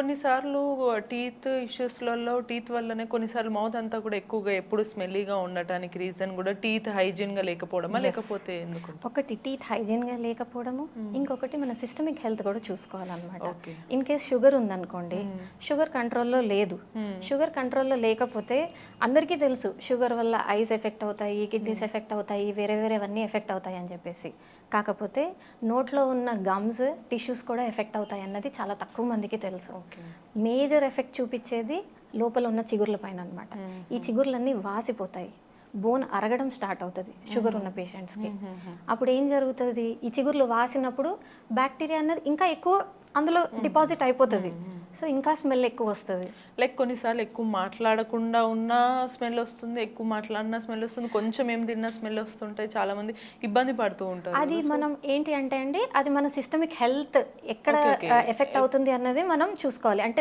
కొన్నిసార్లు teeth ఇష్యూస్లలో teeth వల్లనే కొన్నిసార్లు మౌత్ అంతా కూడా ఎక్కువగా ఎప్పుడు స్మెల్లీగా ఉండటానికి రీజన్ కూడా టీత్ హైజీన్గా లేకపోవడమా లేకపోతే ఎందుకు? ఒకటి టీత్ హైజీన్గా లేకపోవడము, ఇంకొకటి మన సిస్టమిక్ హెల్త్ కూడా చూసుకోవాలన్నమాట. ఓకే. ఇన్ కేస్ షుగర్ ఉందనుకోండి, షుగర్ కంట్రోల్లో లేదు, షుగర్ కంట్రోల్లో లేకపోతే అందరికీ తెలుసు షుగర్ వల్ల ఐస్ ఎఫెక్ట్ అవుతాయి, కిడ్నీస్ ఎఫెక్ట్ అవుతాయి, వేరే వేరేవన్నీ ఎఫెక్ట్ అవుతాయి అని చెప్పేసి. కాకపోతే నోట్లో ఉన్న గమ్స్ టిష్యూస్ కూడా ఎఫెక్ట్ అవుతాయి అన్నది చాలా తక్కువ మందికి తెలుసు. ఓకే. మేజర్ ఎఫెక్ట్ చూపించేది లోపల ఉన్న చిగుర్ల పైన అనమాట. ఈ చిగుర్లన్నీ వాసిపోతాయి, బోన్ అరగడం స్టార్ట్ అవుతుంది షుగర్ ఉన్న పేషెంట్స్కి. అప్పుడు ఏం జరుగుతుంది, ఈ చిగుర్లు వాసినప్పుడు బ్యాక్టీరియా అన్నది ఇంకా ఎక్కువ అందులో డిపాజిట్ అయిపోతుంది, సో ఇంకా స్మెల్ ఎక్కువ వస్తుంది. లైక్ కొన్నిసార్లు ఎక్కువ మాట్లాడకుండా ఉన్నా స్మెల్ వస్తుంది, ఎక్కువ మాట్లాడినా స్మెల్ వస్తుంది, కొంచెం ఏం తిన్నా స్మెల్ వస్తుంటాయి, చాలా మంది ఇబ్బంది పడుతూ ఉంటారు. అది మనం ఏంటి అంటే అండి, అది మన సిస్టమిక్ హెల్త్ ఎక్కడ ఎఫెక్ట్ అవుతుంది అన్నది మనం చూసుకోవాలి. అంటే